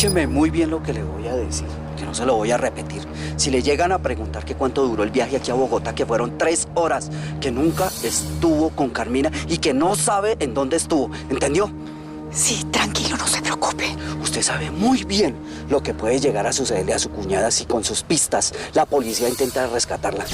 Escúcheme muy bien lo que le voy a decir, que no se lo voy a repetir. Si le llegan a preguntar que cuánto duró el viaje aquí a Bogotá, que fueron 3 horas, que nunca estuvo con Carmina y que no sabe en dónde estuvo, ¿entendió? Sí, tranquilo, no se preocupe. Usted sabe muy bien lo que puede llegar a sucederle a su cuñada si con sus pistas la policía intenta rescatarla.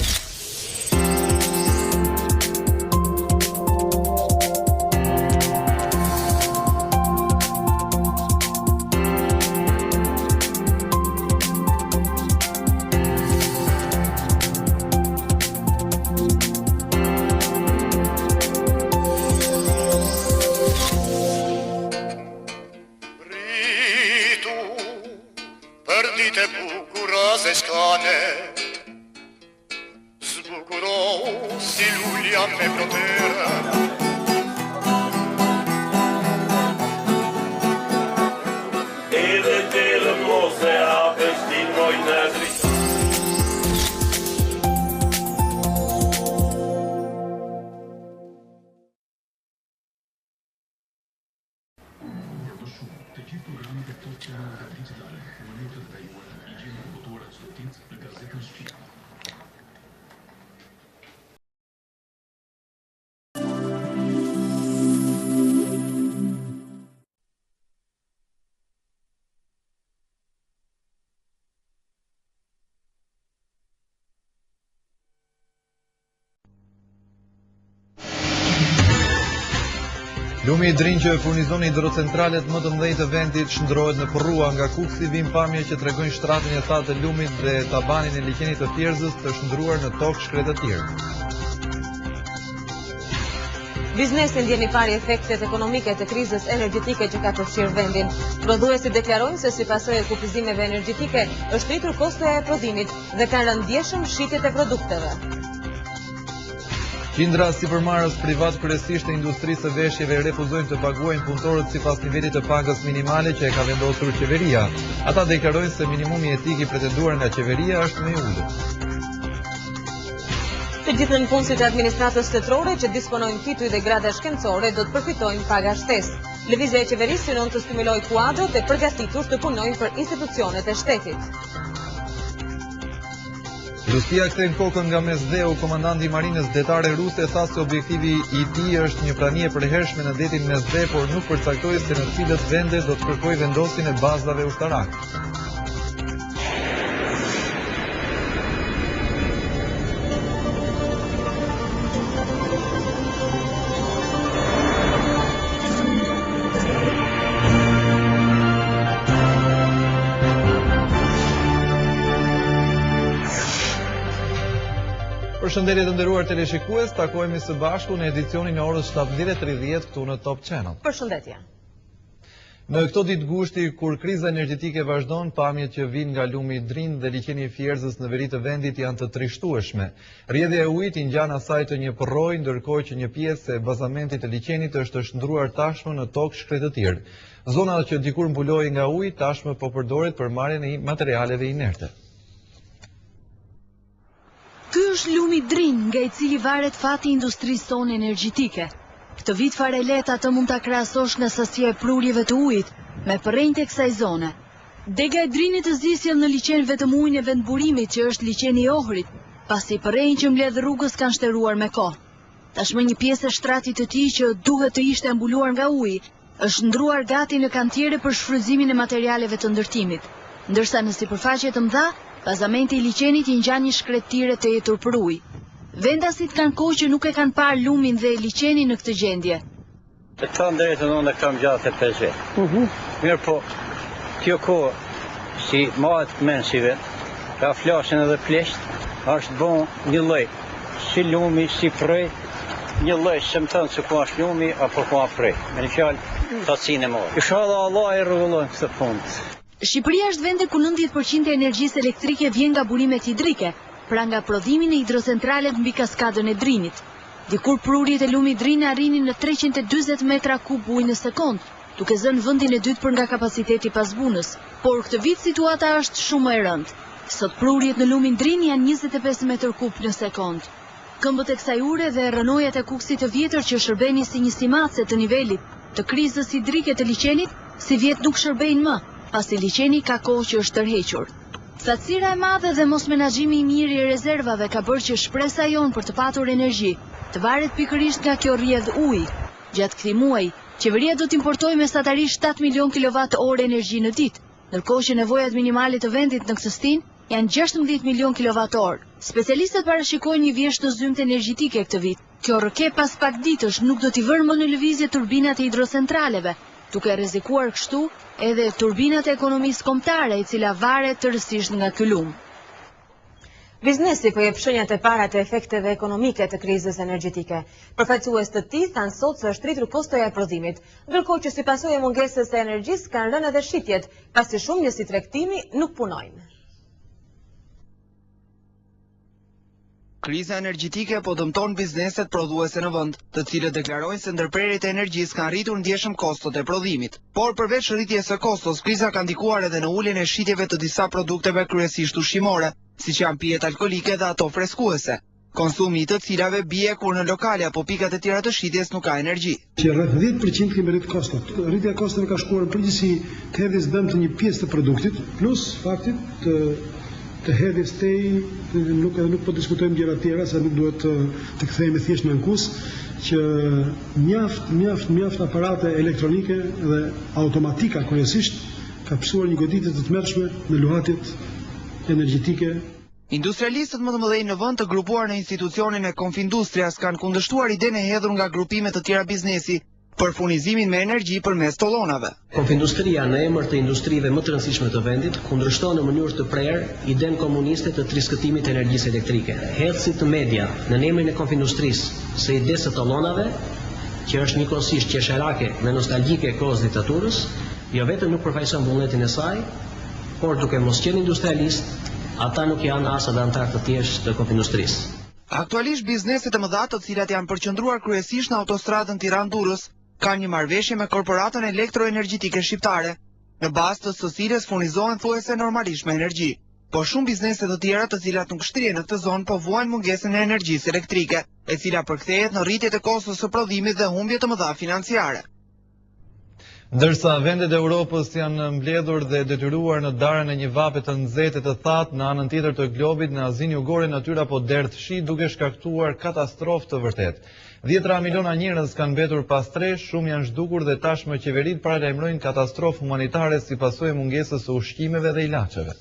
Perdite bucurose scane, sbucurosi Lulia me protera. Edhe te lëmose hapes ti mojnë e dritë. Lumi i Drinj që furnizon hidrocentralet më të mëdhenj të vendit shndrohet në Porrua nga Kuksi vin pamje që tregojnë shtratin e thatë të lumit dhe tabanin e liqenit të Thjerëzës të shndruar në tokë shkretë të tjerë. Biznesi ndjeni pari efektet ekonomike të krizës energjetike që ka përfshirë vendin. Prodhuesit deklarojnë se si pasojë e kufizimeve energjetike është rritur kostoja e prodhimit dhe kanë rënë ndjeshëm shitjet e produkteve. Qindra sipërmarrës privat kryesisht e industrisë së veshjeve refuzojnë të paguajnë punëtorët sipas nivelit të pagës minimale që e ka vendosur qeveria. Ata deklarojnë se minimumi etik i pretenduar nga qeveria është më i ulët. Të gjithë nëpunësit e administratës shtetërore që disponojnë tituj dhe grada shkencore do të përfitojnë paga shtesë. Lëvizja e qeverisë synon të stimulojë kuadrët e përgatitur të punojnë për institucionet e shtetit. Rusia kthen kokën nga Mesdheu, komandanti i marinës detare ruse tha se objektivi i tij është një prani e përhershme në detin Mesdhe, por nuk përcaktoi se në cilët vende do të kërkojë vendosjen e bazave ushtarake. Përshëndetje të nderuar teleshikues, takohemi së bashku në edicionin e orës 17:30 këtu në Top Channel. Përshëndetje. Në këto ditë gushti, kur kriza energjetike vazhdon, pamjet që vijnë nga lumi i Drinj dhe liqeni i Thjerëzës në veri të vendit janë të trishtueshme. Rrjedhja e ujit i ngjan asaj të një porroj, ndërkohë që një pjesë e bazamentit të liqenit është shndruar tashmë në tokë shkretë të tjerë. Zona që dikur mbuloi nga uji tashmë po përdoret për marrjen e materialeve inerte. Ky është lumi Drinj, nga i cili varet fati i industrisë tonë energjetike. Këtë vit fare lehta të mund ta krahasosh nga sasia e prurjeve të ujit me përrenjtë e kësaj zone. Dega e Drinjit të zgjidhjell në liqen vetëm ujin e vendburimit që është liqeni i Ohrit, pasi përrenjtë që mbledh rrugës kanë shtëruar me kohë. Tashmë një pjesë e shtratit të tij që duhet të ishte mbuluar nga uji, është ndruar gati në kantiere për shfrytëzimin e materialeve të ndërtimit, ndërsa në sipërfaqe të mëdha bazamenti i liqenit i ngjan një shkretëtire të jetur për ujë. Vendasit kanë kohë që nuk e kanë parë lumin dhe liqenin në këtë gjendje. Të thënë drejtën, unë kam 65 vjet. Mirë po, kjo kohë si mahet mensive, ka flasin edhe plesht, është bon një lloj, si lumi, si prej, një lloj se më thënë se ku është lumi apo ku është prej. Me një fjalë, tatësinë e morë. Inshallah Allah e rregullon këtë punë. Shqipëria është vendi ku 90% e energjisë elektrike vjen nga burimet hidrike, pra nga prodhimi në hidrocentralet mbi kaskadën e Drinjit. Dikur prurjet e lumit Drinj arrinin në 340 metra kub ujë në sekond, duke zënë vendin e dytë për nga kapaciteti pasbunës, por këtë vit situata është shumë e rëndë. Sot prurjet në lumin Drinj janë 25 metër kub në sekond. Këmbët e kësaj ure dhe rënojat e Kuksit të vjetër që shërbenin si një simatse të nivelit të krizës hidrike të liqenit, si vjet nuk shërbejnë më, pasi liçeni ka kohë që është tërhequr. Satësira e madhe dhe mos menaxhimi i mirë i rezervave ka bërë që shpresa jonë për të patur energji të varet pikërisht nga kjo rrjedh uji. Gjatë këtij muaji, qeveria do të importojë mesatarisht 7 milion kWh energji në ditë, ndërkohë që nevojat minimale të vendit në këtë stin janë 16 milion kWh. Specialistët parashikojnë një vjesht të zymtë energjetike këtë vit. Kjo rrëke pas pak ditësh nuk do t'i vërë më në lëvizje turbinat e hidrocentraleve, duke rrezikuar kështu edhe turbinat e ekonomisë kombëtare, e cila varet tërësisht nga ky lum. Biznesi po jep shenjat e para të efekteve ekonomike të krizës energjetike. Përfaqësues të tij thanë sot se është rritur kostoja e prodhimit, ndërkohë që si pasojë e mungesës së energjisë kanë rënë edhe shitjet, pasi shumë njësi tregtimi nuk punojnë. Kriza energjetike po dëmton bizneset prodhuese në vend, të cilët deklarojnë se ndërprerjet e energjisë kanë rritur ndjeshëm kostot e prodhimit. Por përveç rritjes së kostos, kriza ka ndikuar edhe në uljen e shitjeve të disa produkteve kryesisht ushqimore, siç janë pijet alkolike dhe ato freskuese, konsumi i të cilave bie kur në lokale apo pikat e tjera të shitjes nuk ka energji. Që rreth 10% kemi rrit kostot. Rritja e kostove ka shkuar në përgjithësi të hedhjes dëm të një pjesë të produktit, plus faktit të hedhjes nuk po diskutojmë gjëra të tjera, se nuk duhet të kthehemi thjesht në ankus, që mjaft aparate elektronike dhe automatika kryesisht ka pësuar një goditje të tmerrshme në luhatit energjetike. Industrialistët më të mëdhenj në vend të grupuar në institucionin e Konfindustrias kanë kundërshtuar idenë e hedhur nga grupime të tjera biznesi për furnizimin me energji përmes tollonave. Konfindustria në emër të industrive më të rëndësishme të vendit kundërshton në mënyrë të prerë idenë komuniste të triskëtimit të energjisë elektrike. Hedhësit të media në emrin e Konfindustrisë së idesë të tollonave, që është njëkohësisht qesharake dhe nostalgjike e kohës diktaturës, jo vetëm nuk përfaqëson vullnetin e saj, por duke mos qenë industrialist, ata nuk janë as edhe antar të thjeshtë të Konfindustrisë. Aktualisht bizneset e mëdha të cilat janë përqendruar kryesisht në autostradën Tiranë-Durrës kanë një marrëveshje me korporatën elektroenergjetike shqiptare, në bazë të së cilës furnizohen thuajse normalisht me energji. Po shumë biznese të tjera të cilat nuk shtrihen në këtë zonë po vuajnë mungesën e energjisë elektrike, e cila përkthehet në rritjet e kostos së prodhimit dhe humbje të mëdha financiare. Ndërsa vendet e Europës janë mbledhur dhe detyruar në darën e një vape të nxehtë të thatë, në anën tjetër të globit në Azinë Jugore natyra po derdh shi duke shkaktuar katastrofë të vërtetë. 10 miliona njerëz kanë mbetur pas tresh, shumë janë zhdukur dhe tashmë qeveritë paralajmërojnë katastrofë humanitare si pasojë mungesës së ushqimeve dhe ilaçeve.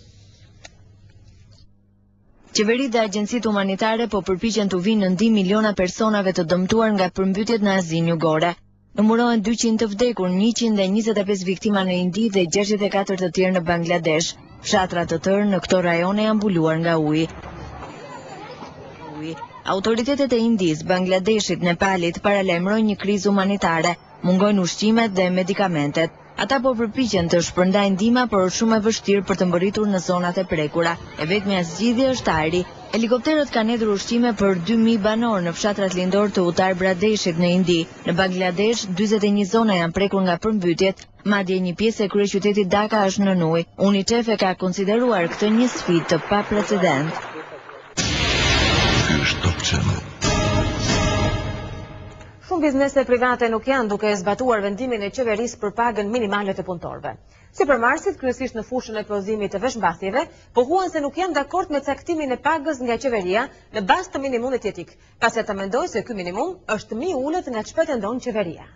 Qeveritë dhe agjencitë humanitare po përpiqen të vinë në ndihmë miliona personave të dëmtuar nga përmbytjet në Azinë Jugore. Numërohen 200 të vdekur, 125 viktima në Indi dhe 64 të tjerë në Bangladesh. Fshatra të tërë në këto rajone janë mbuluar nga uji. Autoritetet e Indis, Bangladeshit, Nepalit paralajmërojnë një krizë humanitare, mungojnë ushqimet dhe medikamentet. Ata po përpiqen të shpërndajnë ndihmë, por është shumë e vështirë për të mbërritur në zonat e prekura. E vetmja zgjidhje është ajri. Helikopterët kanë hedhur ushqime për 2000 banorë në fshatrat lindor të Uttar Pradeshit në Indi. Në Bangladesh, 41 zona janë prekur nga përmbytjet, madje një pjesë e kryeqytetit Dhaka është nën ujë. UNICEF e ka konsideruar këtë një sfidë të paprecedent. Shumë biznese private nuk janë duke zbatuar vendimin e qeverisë për pagën minimale të punëtorëve. Supermarketet, kryesisht në fushën e prodhimit të veshmbathjeve, pohuan se nuk janë dakord me caktimin e pagës nga qeveria në bazë të minimumit etik, pasi ata mendojnë se ky minimum është më i ulët nga ç'po pretendon qeveria.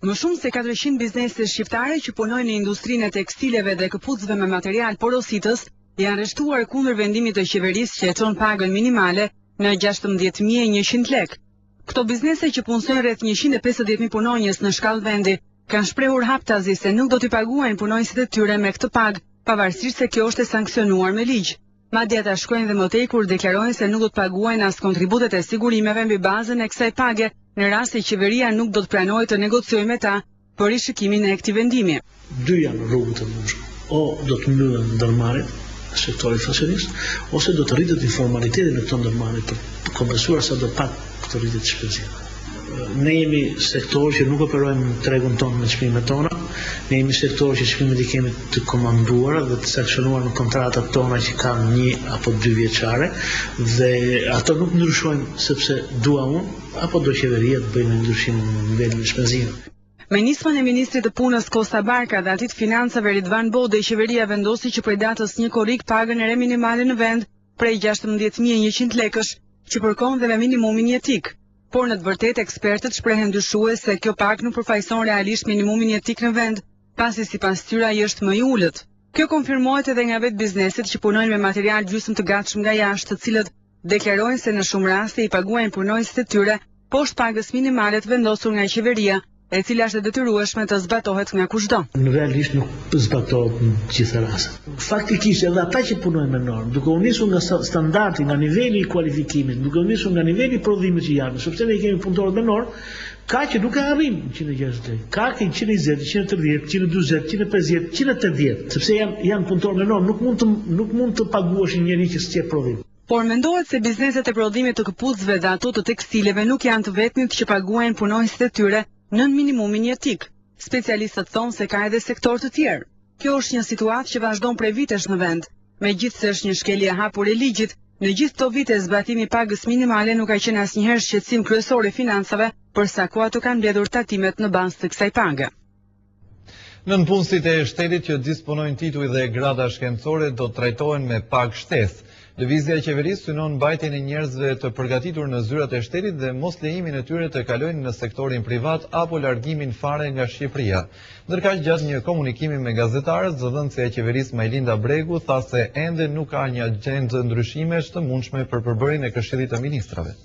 Më shumë se 400 biznese shqiptare që punojnë në industrinë e tekstileve dhe këpucëve me material porositës janë arrestuar kundër vendimit të qeverisë që e çon pagën minimale në 16.100 lek. Këto biznese që punësojnë rreth 150.000 punonjës në shkallë vendi kanë shprehur haptazi se nuk do t'i paguajnë punonjësit e tyre me këtë pagë, pavarësisht se kjo është e sankcionuar me ligj. Madje ata shkojnë dhe më tej kur deklarojnë se nuk do të paguajnë as kontributet e sigurimeve mbi bazën e kësaj page, në rast se qeveria nuk do të pranojë të negociojë me ta për rishikimin e këtij vendimi. Dy janë rrugët e mundshme. O do të mbyllen ndërmarrjet sektorit fashionist, ose do të rritet informalitetin në këto ndërmarrje për të kompensuar sa do pak këtë rritje të shpenzimeve. Ne jemi sektor që nuk operojmë në tregun tonë me çmimet tona, ne jemi sektor që çmimet i kemi të komanduara dhe të sankcionuar në kontratat tona që kanë 1 apo 2 vjeçare dhe ato nuk ndryshojnë sepse dua unë apo do qeveria të bëjnë ndryshim në nivelin e shpenzimeve. Me nismën e ministrit të punës Kosta Barka dhe atit financave Ridvan Bodej, qeveria vendosi që prej datës 1 korrik pagën e re minimale në vend prej 16.100 lekësh, që përkon dhe me minimumin jetik. Por në të vërtetë ekspertët shprehen dyshues se kjo pagë nuk përfaqëson realisht minimumin jetik në vend, pasi sipas tyre ai është më i ulët. Kjo konfirmohet edhe nga vetë bizneset që punojnë me material gjysmë të gatshëm nga jashtë, të cilët deklarojnë se në shumë raste i paguajnë punonjësit e tyre poshtë pagës minimale të vendosur nga qeveria, e cila është e detyrueshme të zbatohet nga kushdo. Në realisht nuk zbatohet në gjitha rastet. Faktikisht edhe ata që punojnë me normë, duke u nisur nga standardi, nga niveli i kualifikimit, duke u nisur nga niveli i prodhimit që janë, sepse ne kemi punëtorë me normë, ka që nuk e arrin 160, ka që 120, 130, 140, 150, 180, sepse janë punëtorë me normë, nuk mund të paguashin njëri që s'qep prodhim. Por mendohet se bizneset e prodhimit të këpucëve dhe ato të tekstileve nuk janë të vetmit që paguajnë punonjësit e tyre nën minimumin jetik. Specialistët thonë se ka edhe sektor të tjerë. Kjo është një situatë që vazhdon prej vitesh në vend. Megjithse është një shkelje e hapur e ligjit, në gjithë këto vite zbatimi i pagës minimale nuk ka qenë asnjëherë shqetësim kryesor i financave, përsa ko ato kanë mbledhur tatimet në bazë të kësaj page. Nënpunësit e shtetit që disponojnë tituj dhe grada shkencore do trajtohen me pagë shtesë. Lëvizja e qeverisë synon mbajtjen e njerëzve të përgatitur në zyrat e shtetit dhe mos lejimin e tyre të kalojnë në sektorin privat apo largimin fare nga Shqipëria. Ndërkaq gjatë një komunikimi me gazetarët, zëdhënësja e qeverisë Majlinda Bregu tha se ende nuk ka një agjendë ndryshimesh të mundshme për përbërjen e Këshillit të Ministrave.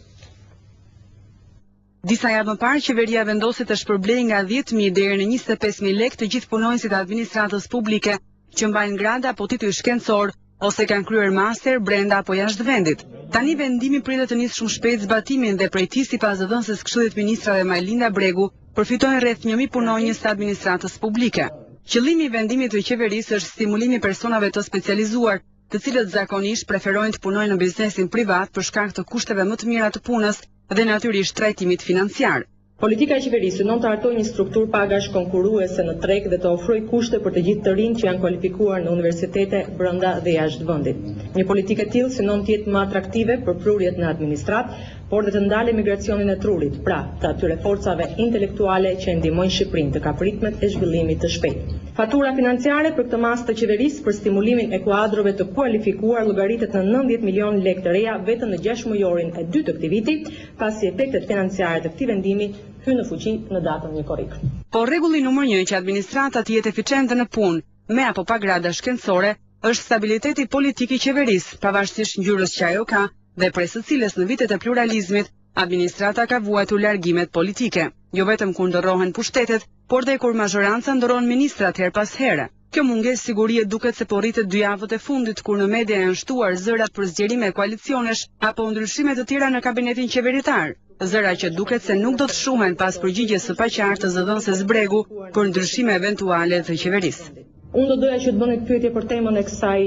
Disa javë më parë, qeveria vendosi të shpërblejë nga 10.000 deri në 25.000 lekë të gjithë punonjësit e administratës publike që mbajnë grada apo titull shkencor ose kanë kryer master brenda apo jashtë vendit. Tani vendimi pritet të nisë shumë shpejt zbatimin dhe prej tij sipas zëdhënëses Këshillit Ministrave Majlinda Bregu, përfitojnë rreth 1.000 punonjës të administratës publike. Qëllimi i vendimit të qeverisë është stimulimi personave të specializuar, të cilët zakonisht preferojnë të punojnë në biznesin privat për shkak të kushteve më të mira të punës dhe natyrisht trajtimit financiar. Politika e qeverisë synon të hartojë një strukturë pagash konkurruese në treg dhe të ofrojë kushte për të gjithë të rinj që janë kualifikuar në universitete brenda dhe jashtë vendit. Një politikë e tillë synon të jetë më atraktive për prurjet në administrat, por dhe të ndalë migracionin e trurit, pra të atyre forcave intelektuale që ndihmojnë Shqipërinë të kapë ritmet e zhvillimit të shpejtë. Fatura financiare për këtë mas të qeverisë për stimulimin e kuadrove të kualifikuar llogaritet në 90 milion lekë të reja vetëm në 6 mujorin e 2 të këtij viti, pasi efektet financiare të këtij vendimi hynë në fuqi në datën 1 korrik. Por rregulli numër 1 që administrata të jetë eficiente në punë, me apo pa grada shkencore, është stabiliteti politik i qeverisë, pavarësisht ngjyrës që ajo ka dhe prej së cilës në vitet e pluralizmit administrata ka vuajtur largimet politike, jo vetëm kur ndërrohen pushtetet, por dhe kur mazhoranca ndëron ministrat her pas here. Kjo mungesë sigurie duket se po rritet 2 javët e fundit kur në media janë shtuar zërat për zgjerime koalicionesh apo ndryshime të tjera në kabinetin qeveritar. Zëra që duket se nuk do të shuhen pas përgjigjes së paqartë të zëdhënëses Bregu për ndryshime eventuale të qeverisë. Unë do doja që të bëni pyetje për temën e kësaj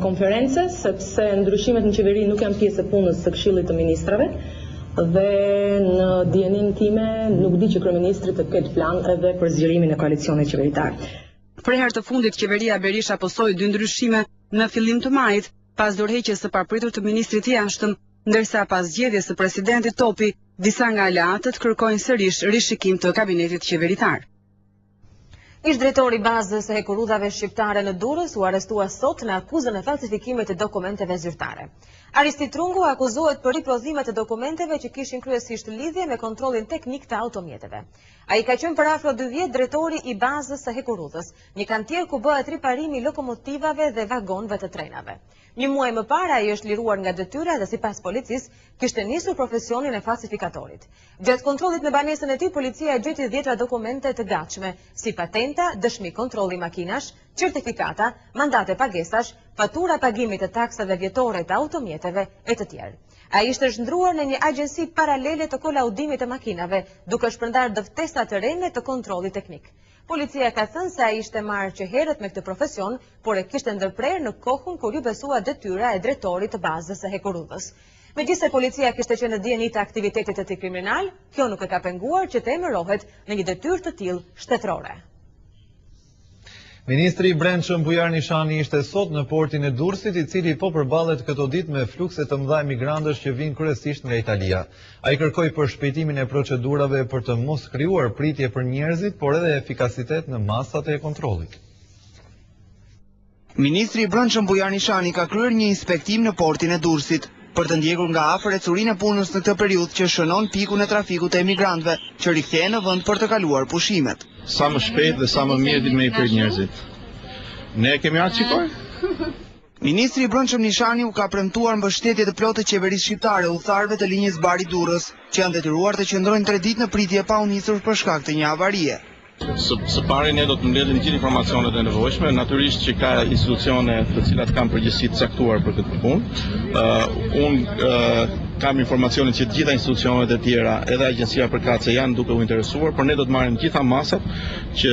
konference, sepse ndryshimet në qeveri nuk janë pjesë e punës së Këshillit të Ministrave dhe në dijenin time nuk di që kryeministri të ketë plan edhe për zgjerimin e koalicionit qeveritar. Për herë të fundit qeveria Berisha posoi 2 ndryshime në fillim të majit, pas dorëheqjes së papritur të ministrit të jashtëm, ndërsa pas zgjedhjes së presidentit Topi, disa nga aleatët kërkojnë sërish rishikim të kabinetit qeveritar. Ish drejtori i bazës së hekurudhave shqiptare në Durrës u arrestua sot në akuzën e falsifikimit të dokumenteve zyrtare. Aristi Trungu akuzohet për riprodhime të dokumenteve që kishin kryesisht lidhje me kontrollin teknik të automjeteve. Ai ka qenë për afro 2 vjet drejtori i bazës së hekurudhës, një kantier ku bëhet riparimi lokomotivave dhe vagonëve të trenave. Një muaj më parë ai është liruar nga detyra dhe sipas policisë kishte nisur profesionin e falsifikatorit. Gjatë kontrollit në banesën e tij, policia gjeti 10 dokumente të gatshme, si patenta, dëshmi kontrolli makinash, certifikata, mandate pagesash, fatura pagimit të taksave vjetore të automjeteve e të tjerë. Ai ishte zhndruar në një agjensi paralele të kolaudimit të makinave, duke shpërndar dëftesa të rene të kontrollit teknik. Policia ka thënë se ai ishte marrë që herët me këtë profesion, por e kishte ndërprerë në kohën kur ju besua detyra e drejtorit të bazës së hekurudhës. Megjithse policia kishte qenë në dieni të aktivitetit të tij kriminal, kjo nuk e ka penguar që të emërohet në një detyrë të tillë shtetërore. Ministri i Brendshëm Bujar Nishani ishte sot në portin e Durrësit, i cili po përballet këto ditë me flukse të mëdha migrantësh që vinë kryesisht nga Italia. Ai kërkoi përshpejtimin e procedurave për të mos krijuar pritje për njerëzit, por edhe efikasitet në masat e kontrollit. Ministri i Brendshëm Bujar Nishani ka kryer një inspektim në portin e Durrësit për të ndjekur nga afër ecurinë e punës në këtë periudhë që shënon pikun e trafikut të emigrantëve që rikthehen në vend për të kaluar pushimet. Sa më shpejt dhe sa më mirë me i prit njerëzit. Ne kemi ardhur shikoj? Ministri i Brendshëm Nishani u ka premtuar mbështetje të plotë të qeverisë shqiptare udhëtarëve të linjës Bari-Durrës, që janë detyruar të qëndrojnë 3 ditë në pritje pa u nisur për shkak të një avarie. Së pari ne do të mbledhim gjithë informacionet e nevojshme, natyrisht që ka institucione të cilat kanë përgjegjësi të caktuar për këtë punë. Unë kam informacionin që të gjitha institucionet e tjera, edhe agjencia përkatëse janë duke u interesuar, por ne do të marrim gjitha masat që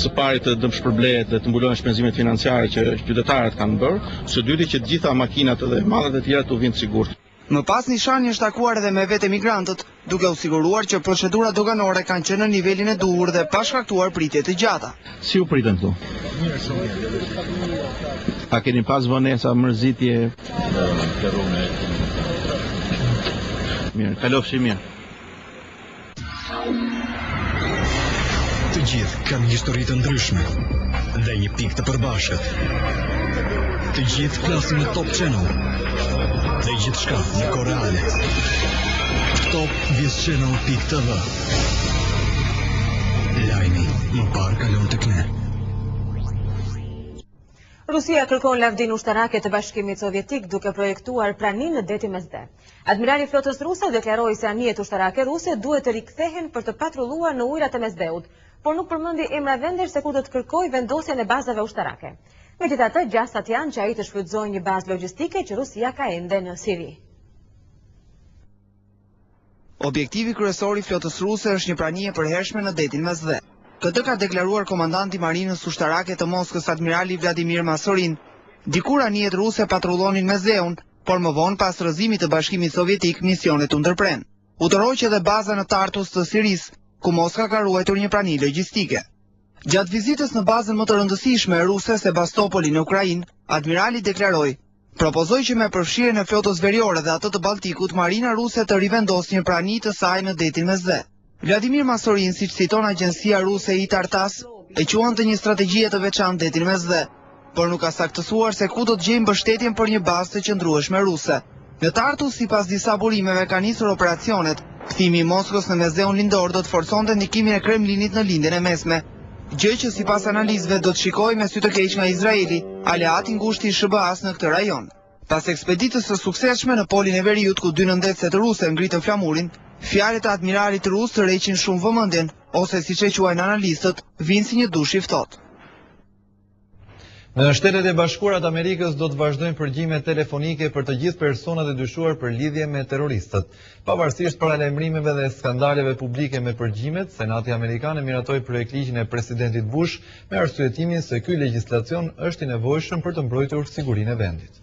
së pari të dëmshpërblehet dhe të mbulohen shpenzimet financiare që qytetarët kanë bërë, së dyti që të gjitha makinat dhe mallet e tjera të vinë të sigurt. Më pas Nishani është takuar edhe me vetë emigrantët, duke u siguruar që procedurat doganore kanë qenë në nivelin e duhur dhe pa shkaktuar pritje të gjata. Si u pritën këtu? A keni pas vonesa, mërzitje? Mirë, kalofshi mirë. Të gjithë kanë histori të ndryshme dhe një pikë të përbashkët. Të gjithë flasin në Top Channel dhe gjithçka në kohë reale. Top-Channel.tv. Lajmi më parë kalon tek ne. Rusia kërkon lavdin ushtarake të Bashkimit Sovjetik duke projektuar praninë në detin Mesdhe. Admirali i flotës ruse deklaroi se anijet ushtarake ruse duhet të rikthehen për të patrulluar në ujrat e Mesdheut, por nuk përmendi emra vendesh se ku do të kërkojë vendosjen e bazave ushtarake. Megjithatë, gjasat janë që ai të shfrytëzojë një bazë logjistike që Rusia ka ende në Siri. Objektivi kryesor i flotës ruse është një prani e përhershme në detin Mesdhe. Këtë ka deklaruar komandanti marinës ushtarake të Moskës, admirali Vladimir Masorin. Dikur anijet ruse patrullonin Mesdheun, por më vonë pas rrëzimit të Bashkimit Sovjetik misionet u ndërpren. U tërhoi edhe baza në Tartus të Siris, ku Moska ka ruajtur një prani logjistike. Gjatë vizitës në bazën më të rëndësishme e ruse Sebastopoli në Ukrainë, admirali deklaroi: "Propozoj që me përfshirjen e flotës veriore dhe atë të Balltikut, marina ruse të rivendosë një prani të saj në detin Mesdhe." Vladimir Masorin, siç citon agjencia ruse ITAR-TASS, e quante një strategji të veçantë detin Mesdhe, por nuk ka saktësuar se ku do të gjejmë mbështetjen për një bazë të qëndrueshme ruse. Në Tartus, sipas disa burimeve, ka nisur operacionet. Kthimi i Moskës në Mesdheun lindor do të forconte ndikimin e Kremlinit në lindjen e mesme, gjë që sipas analizëve do të shikojë me sy të keq nga Izraeli, aleat i ngushtë i SBA-s në këtë rajon. Pas ekspeditës së suksesshme në polin e veriut, ku 2 nëndetëse të ruse ngritën flamurin, fjalët e admiralit rus të rreqin shumë vëmendjen, ose siç e quajnë analistët, vinë si një dush i ftohtë. Në Shtetet e Bashkuara të Amerikës do të vazhdojnë përgjigje telefonike për të gjithë personat e dyshuar për lidhje me terroristët. Pavarësisht paralajmërimeve dhe skandaleve publike me përgjigjet, Senati Amerikan e miratoi projektligjin e presidentit Bush me arsyetimin se ky legjislacion është i nevojshëm për të mbrojtur sigurinë e vendit.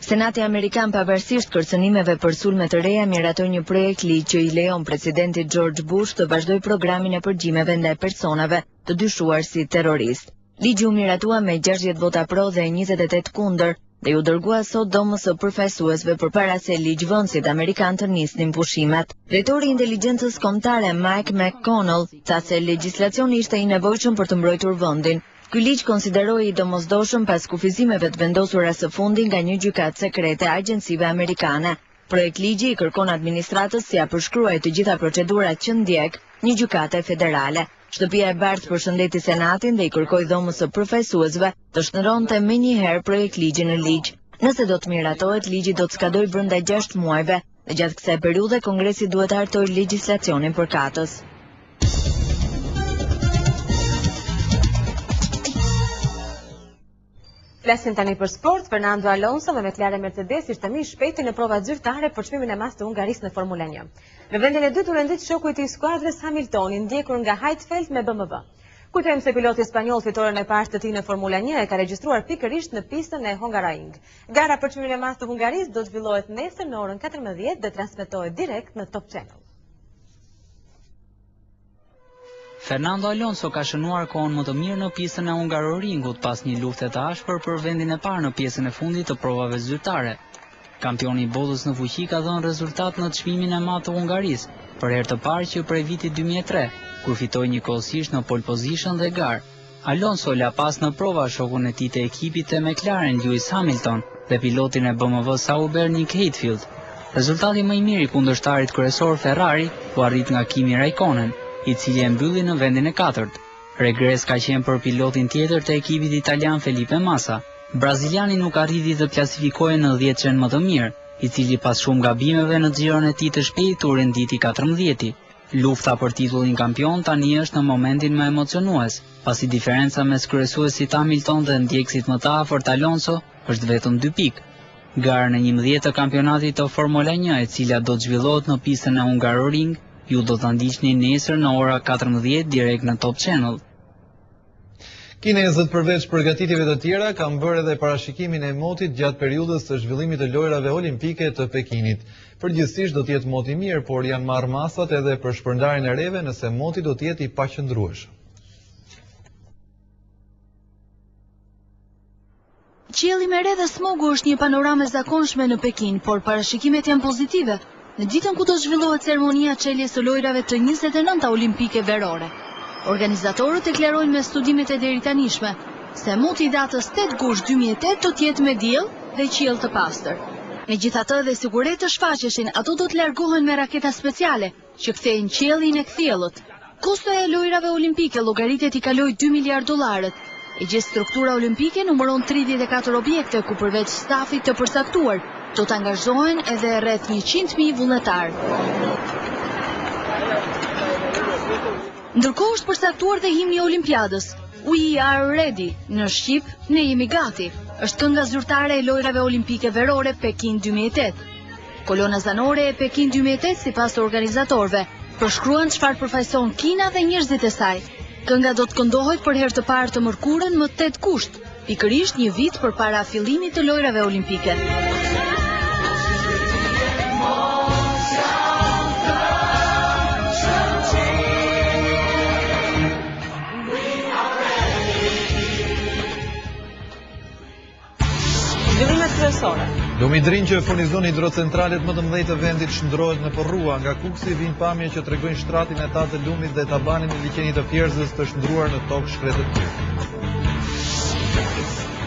Senati Amerikan, pavarësisht kërcënimeve për sulme të reja, miratoi një projekt ligj që i lejon presidentit George Bush të vazhdojë programin e përgjimeve ndaj personave të dyshuar si terrorist. Ligji u miratua me 60 vota pro dhe 28 kundër dhe ju dërgua sot domës së përfaqësuesve përpara se ligjvënësit amerikan të nisnin pushimet. Drejtori i inteligjencës kombëtare Mike McConnell tha se legjislacioni ishte i nevojshëm për të mbrojtur vendin. Ky ligj konsideroi i domosdoshëm pas kufizimeve të vendosura së fundi nga një gjykatë sekrete agjencive amerikane. Projektligji i kërkon administratës si ja përshkruaj të gjitha procedurat që ndjek një gjykate federale. Shtëpia e Bardhë përshëndeti Senatin dhe i kërkoi dhomës së përfaqësuesve të shndronte menjëherë projektligjin në ligj. Nëse do të miratohet, ligji do të skadojë brenda 6 muajve dhe gjatë kësaj periudhe Kongresi duhet të hartojë legjislacionin përkatës. Flasim tani për sport. Fernando Alonso me McLaren Mercedes ishte më i shpejti në provat zyrtare për çmimin e madh të Hungarisë në Formula 1. Në vendin e dytë u rendit shoku i tij skuadrës Hamiltoni, ndjekur nga Heidfeld me BMW. Kujtojmë se piloti spanjoll fitoren e parë të tij në Formula 1 e ka regjistruar pikërisht në pistën e Hungaroring. Gara për çmimin e madh të Hungarisë do të zhvillohet nesër në orën 14 dhe transmetohet direkt në Top Channel. Fernando Alonso ka shënuar kohën më të mirë në pistën e Hungaroringut pas një lufte të ashpër për vendin e parë në pjesën e fundit të provave zyrtare. Kampioni i botës në fuqi ka dhënë rezultat në çmimin e madh të Hungarisë, për herë të parë që prej vitit 2003, kur fitoi njëkohësisht në pole position dhe gar. Alonso la pas në prova shokun e tij të ekipit të McLaren Lewis Hamilton dhe pilotin e BMW Sauber Nick Heidfeld. Rezultati më i mirë i kundërshtarit kryesor Ferrari u arrit nga Kimi Raikkonen, i cili e mbylli në vendin e katërt. Regres ka qenë për pilotin tjetër të ekipit italian Felipe Massa. Braziliani nuk arriti të klasifikohej në 10 më të mirë, i cili pas shumë gabimeve në xhiron e tij të shpejtë u renditi 14. Lufta për titullin kampion tani është në momentin më emocionues, pasi diferenca mes kryesuesit Hamilton dhe ndjekësit më të afërt Alonso është vetëm 2 pikë. Garën e 11 të kampionatit të Formula 1, e cila do të zhvillohet në pistën e Hungaroring, ju do të ndiqni nesër në ora 14 direkt në Top Channel. Kinezët përveç përgatitjeve të tjera kanë bërë edhe parashikimin e motit gjatë periudhës së zhvillimit të lojrave olimpike të Pekinit. Përgjithsisht do të jetë mot i mirë, por janë marrë masat edhe për shpërndarjen e reve nëse moti do të jetë i paqëndrueshëm. Qielli me re dhe smogu është një panoramë e zakonshme në Pekin, por parashikimet janë pozitive në ditën ku do zhvillohet ceremonia çeljes së lojrave të 29 olimpike verore. Organizatorët deklarojnë me studimet e deritanishme se moti i datës 8 gusht 2008 do të jetë me diell dhe qiell të pastër. Megjithatë dhe siguret të shfaqeshin, ato do të largohen me raketa speciale që kthejnë qiellin e kthjellët. Kostoja e lojrave olimpike llogaritet i kaloi $2 miliardë. E gjithë struktura olimpike numëron 34 objekte ku përveç stafit të përcaktuar do të angazhohen edhe rreth 100.000 vullnetar. Ndërkohë është përcaktuar dhe himni i Olimpiadës, We Are Ready, në shqip ne jemi gati, është kënga zyrtare e lojrave olimpike verore Pekin 2008. Kolona zanore e Pekin 2008 sipas organizatorëve përshkruan çfarë përfaqëson Kina dhe njerëzit e saj. Kënga do të këndohet për herë të parë të mërkurën më 8 gusht, pikërisht një vit përpara fillimit të lojrave olimpike. Lumi i drinj që furnizon hidrocentralet më të mëdha të vendit shndrohet në Porrua. Nga Kuksi vijnë pamje që tregojnë shtratin e tatë të lumit dhe tabanin e liqenit të Fierzës të shndruar në tokë shkretët të tjerë.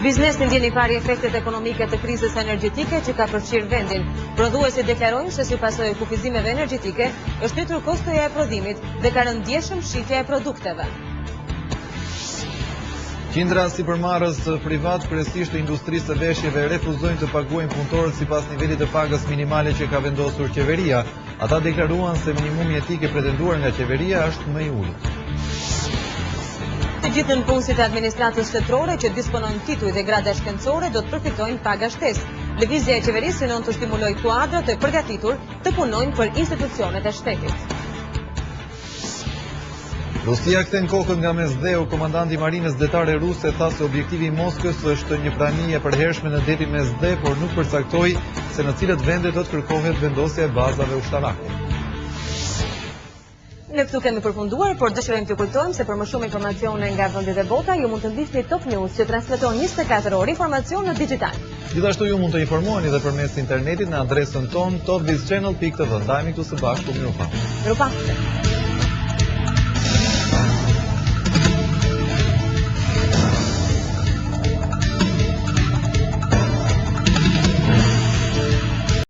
Biznesi ndjeni pari efektet ekonomike të krizës energjetike që ka përfshirë vendin. Prodhuesit deklarojnë se si pasojë e kufizimeve energjetike është rritur kostoja e prodhimit dhe ka rënë ndjeshëm shitja e produkteve. Qindra sipërmarrës privat, kryesisht të industrisë së veshjeve, refuzojnë të paguajnë punëtorët sipas nivelit të pagës minimale që ka vendosur qeveria. Ata deklaruan se minimumi etik e pretenduar nga qeveria është më i ulët. Të gjithë punësit e administratës shtetërore që disponojnë tituj dhe grada shkencore do të përfitojnë paga shtesë. Lëvizja e qeverisë synon të stimulojë kuadra të përgatitur të punojnë për institucionet e shtetit. Rusia kthen kokën nga Mesdheu. Komandanti i marinës detare ruse tha se objektivi i Moskës është një prani e përhershme në detin Mesdhe, por nuk përcaktoi se në cilët vende do të kërkohet vendosja e bazave ushtarake. Ne këtu kemi përfunduar, por dëshirojmë të kujtojmë se për më shumë informacione nga vendet e bota, ju mund të ndiqni Top News që transmeton 24 orë informacion në digital. Gjithashtu ju mund të informoheni edhe përmes internetit në adresën tonë topvizchannel.tv. Ndajemi këtu së bashku, mirupafshim. Mirupafshim.